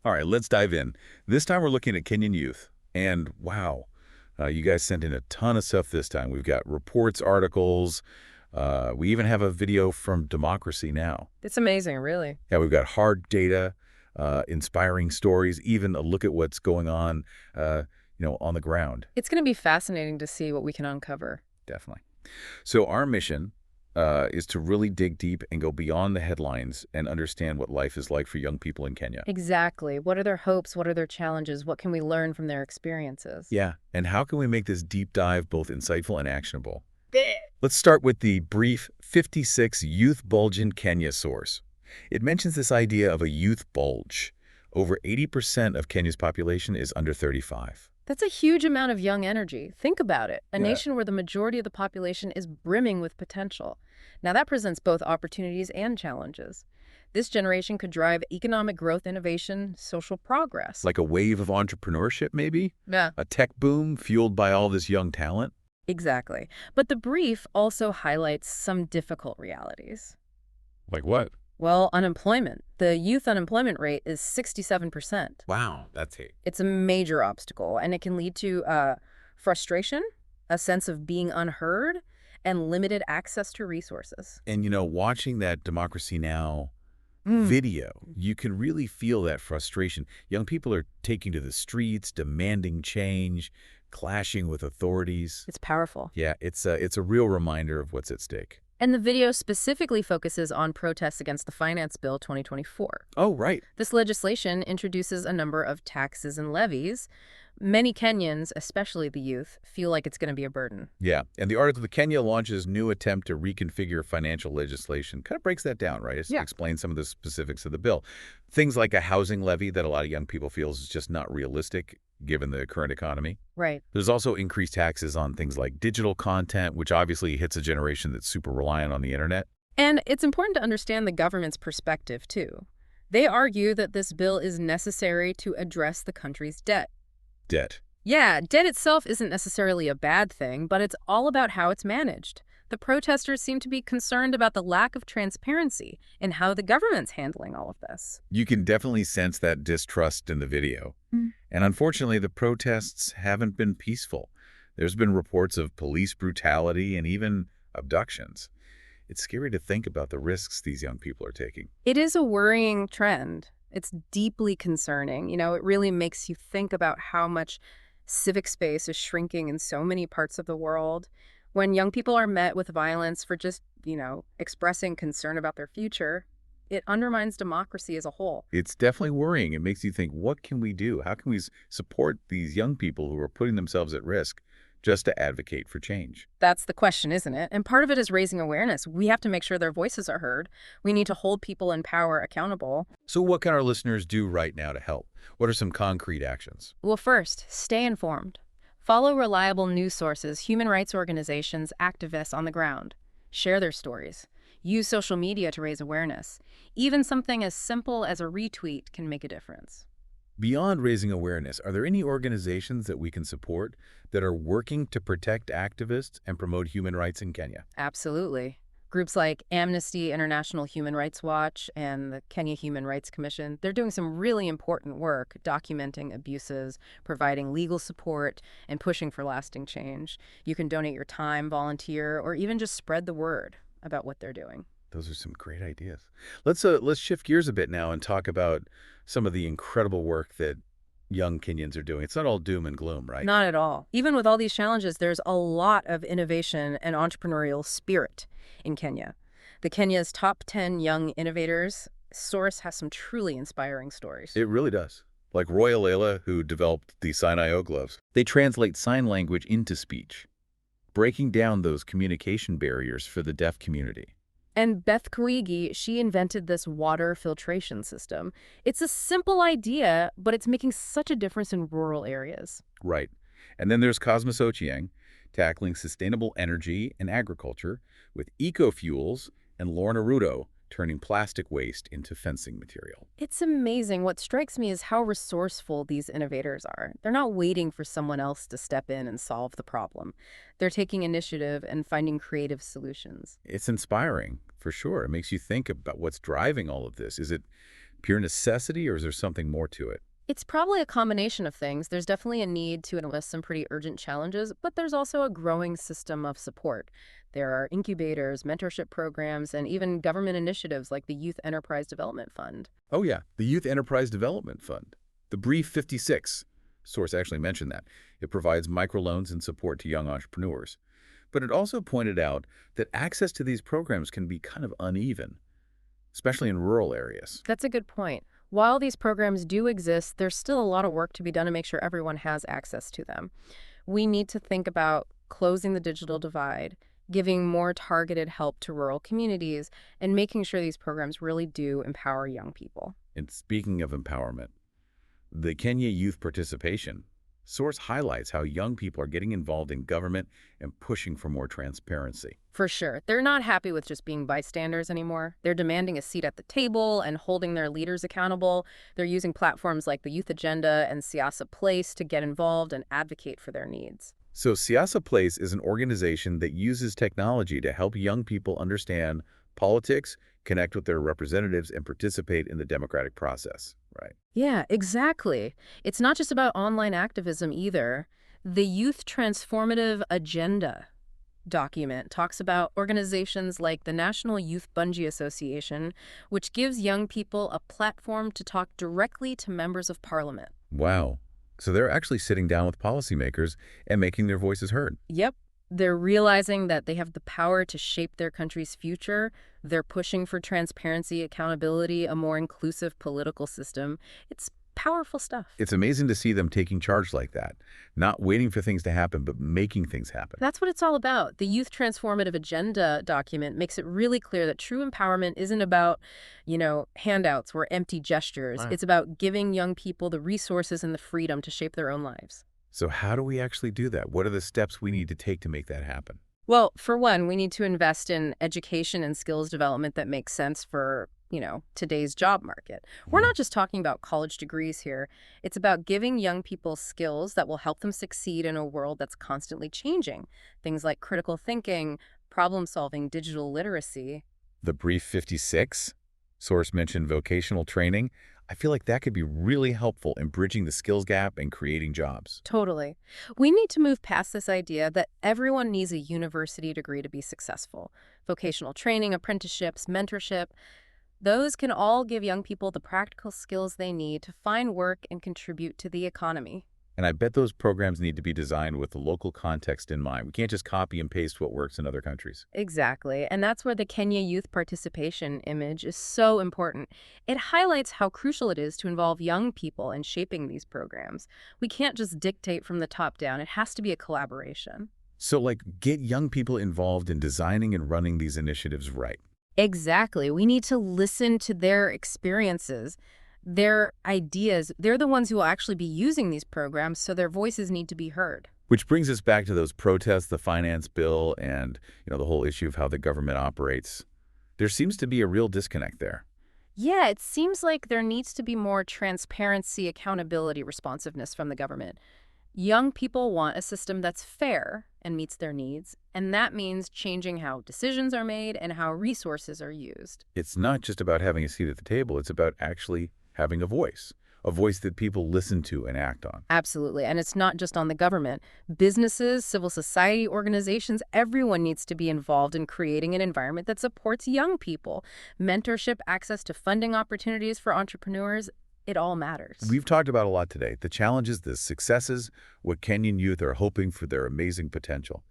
All right, let's dive in. This time we're looking at Kenyan Youth. And wow, you guys sent in a ton of stuff this time. We've got reports, articles. We even have a video from Democracy Now! It's amazing, really. Yeah, we've got hard data, inspiring stories, even a look at what's going on, on the ground. It's going to be fascinating to see what we can uncover. Definitely. So our mission is to really dig deep and go beyond the headlines and understand what life is like for young people in Kenya. Exactly. What are their hopes? What are their challenges? What can we learn from their experiences? Yeah, and how can we make this deep dive both insightful and actionable? Let's start with the brief 56 Youth Bulge in Kenya source. It mentions this idea of a youth bulge. Over 80% of Kenya's population is under 35. That's a huge amount of young energy. Think about it. A Yeah. nation where the majority of the population is brimming with potential. Now, that presents both opportunities and challenges. This generation could drive economic growth, innovation, social progress. Like a wave of entrepreneurship, maybe? Yeah. A tech boom fueled by all this young talent? Exactly. But the brief also highlights some difficult realities. Like what? Well, unemployment. The youth unemployment rate is 67%. Wow, that's it. It's a major obstacle, and it can lead to frustration, a sense of being unheard, and limited access to resources. And, watching that Democracy Now! Mm. Video, you can really feel that frustration. Young people are taking to the streets, demanding change, clashing with authorities. It's powerful. Yeah, it's a real reminder of what's at stake. And the video specifically focuses on protests against the Finance Bill 2024. Oh, right. This legislation introduces a number of taxes and levies. Many Kenyans, especially the youth, feel like it's going to be a burden. Yeah, and the article, the Kenya launches new attempt to reconfigure financial legislation, kind of breaks that down, right? It Yeah. explains some of the specifics of the bill. Things like a housing levy that a lot of young people feel is just not realistic given the current economy. Right. There's also increased taxes on things like digital content, which obviously hits a generation that's super reliant on the internet. And it's important to understand the government's perspective, too. They argue that this bill is necessary to address the country's debt. Debt. Yeah, debt itself isn't necessarily a bad thing, but it's all about how it's managed. The protesters seem to be concerned about the lack of transparency in how the government's handling all of this. You can definitely sense that distrust in the video. Mm. And unfortunately, the protests haven't been peaceful. There's been reports of police brutality and even abductions. It's scary to think about the risks these young people are taking. It is a worrying trend. It's deeply concerning. It really makes you think about how much civic space is shrinking in so many parts of the world. When young people are met with violence for just, expressing concern about their future, it undermines democracy as a whole. It's definitely worrying. It makes you think, what can we do? How can we support these young people who are putting themselves at risk just to advocate for change? That's the question, isn't it? And part of it is raising awareness. We have to make sure their voices are heard. We need to hold people in power accountable. So what can our listeners do right now to help? What are some concrete actions? Well, first, stay informed. Follow reliable news sources, human rights organizations, activists on the ground. Share their stories. Use social media to raise awareness. Even something as simple as a retweet can make a difference. Beyond raising awareness, are there any organizations that we can support that are working to protect activists and promote human rights in Kenya? Absolutely. Groups like Amnesty International Human Rights Watch and the Kenya Human Rights Commission, they're doing some really important work documenting abuses, providing legal support, and pushing for lasting change. You can donate your time, volunteer, or even just spread the word about what they're doing. Those are some great ideas. Let's shift gears a bit now and talk about some of the incredible work that young Kenyans are doing. It's not all doom and gloom, right? Not at all. Even with all these challenges, there's a lot of innovation and entrepreneurial spirit in Kenya. The Kenya's top 10 young innovators source has some truly inspiring stories. It really does. Like Roy Alela, who developed the Sign.io gloves. They translate sign language into speech, breaking down those communication barriers for the deaf community. And Beth Kuigi, she invented this water filtration system. It's a simple idea, but it's making such a difference in rural areas. Right. And then there's Cosmos Ochieng, tackling sustainable energy and agriculture with eco-fuels, and Lorna Rudo, turning plastic waste into fencing material. It's amazing. What strikes me is how resourceful these innovators are. They're not waiting for someone else to step in and solve the problem. They're taking initiative and finding creative solutions. It's inspiring, for sure. It makes you think about what's driving all of this. Is it Pure necessity, or is there something more to it? It's probably a combination of things. There's definitely a need to address some pretty urgent challenges, but there's also a growing system of support. There are incubators, mentorship programs, and even government initiatives like the Youth Enterprise Development Fund. Oh yeah, the Youth Enterprise Development Fund. The Brief 56. Source actually mentioned that. It provides microloans and support to young entrepreneurs. But it also pointed out that access to these programs can be kind of uneven, especially in rural areas. That's a good point. While these programs do exist, there's still a lot of work to be done to make sure everyone has access to them. We need to think about closing the digital divide, giving more targeted help to rural communities, and making sure these programs really do empower young people. And speaking of empowerment, the Kenya Youth Participation source highlights how young people are getting involved in government and pushing for more transparency. For sure. They're not happy with just being bystanders anymore. They're demanding a seat at the table and holding their leaders accountable. They're using platforms like the Youth Agenda and Siasa Place to get involved and advocate for their needs. So Siasa Place is an organization that uses technology to help young people understand politics, connect with their representatives, and participate in the democratic process. Right. Yeah, exactly. It's not just about online activism either. The Youth Transformative Agenda document talks about organizations like the National Youth Bungee Association, which gives young people a platform to talk directly to members of parliament. Wow. So they're actually sitting down with policymakers and making their voices heard. Yep. They're realizing that they have the power to shape their country's future. They're pushing for transparency, accountability, a more inclusive political system. It's powerful stuff. It's amazing to see them taking charge like that, not waiting for things to happen, but making things happen. That's what it's all about. The Youth Transformative Agenda document makes it really clear that true empowerment isn't about, handouts or empty gestures. Right. It's about giving young people the resources and the freedom to shape their own lives. So how do we actually do that? What are the steps we need to take to make that happen? Well, for one, we need to invest in education and skills development that makes sense for, today's job market. We're not just talking about college degrees here. It's about giving young people skills that will help them succeed in a world that's constantly changing. Things like critical thinking, problem solving, digital literacy. The Brief 56 source mentioned vocational training. I feel like that could be really helpful in bridging the skills gap and creating jobs. Totally. We need to move past this idea that everyone needs a university degree to be successful. Vocational training, apprenticeships, mentorship, those can all give young people the practical skills they need to find work and contribute to the economy. And I bet those programs need to be designed with the local context in mind. We can't just copy and paste what works in other countries. Exactly. And that's where the Kenya Youth Participation image is so important. It highlights how crucial it is to involve young people in shaping these programs. We can't just dictate from the top down. It has to be a collaboration. So, get young people involved in designing and running these initiatives right. Exactly. We need to listen to their experiences, their ideas. They're the ones who will actually be using these programs, so their voices need to be heard. Which brings us back to those protests, the finance bill, and the whole issue of how the government operates. There seems to be a real disconnect there. Yeah, it seems like there needs to be more transparency, accountability, responsiveness from the government. Young people want a system that's fair and meets their needs, and that means changing how decisions are made and how resources are used. It's not just about having a seat at the table. It's about actually having a voice that people listen to and act on. Absolutely. And it's not just on the government. Businesses, civil society organizations, everyone needs to be involved in creating an environment that supports young people. Mentorship, access to funding opportunities for entrepreneurs, it all matters. We've talked about a lot today. The challenges, the successes, what Kenyan youth are hoping for their amazing potential.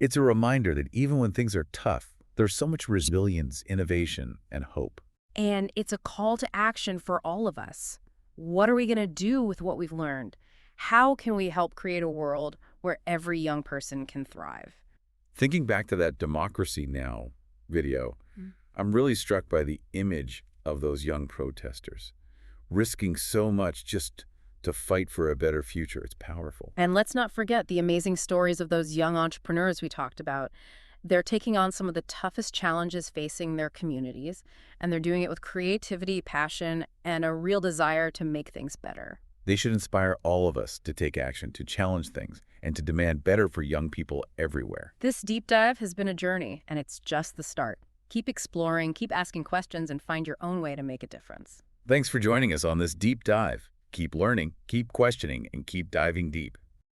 It's a reminder that even when things are tough, there's so much resilience, innovation, and hope. And it's a call to action for all of us. What are we going to do with what we've learned? How can we help create a world where every young person can thrive? Thinking back to that Democracy Now! Video, I'm really struck by the image of those young protesters, risking so much just to fight for a better future. It's powerful. And let's not forget the amazing stories of those young entrepreneurs we talked about. They're taking on some of the toughest challenges facing their communities, and they're doing it with creativity, passion, and a real desire to make things better. They should inspire all of us to take action, to challenge things, and to demand better for young people everywhere. This deep dive has been a journey, and it's just the start. Keep exploring, keep asking questions, and find your own way to make a difference. Thanks for joining us on this deep dive. Keep learning, keep questioning, and keep diving deep.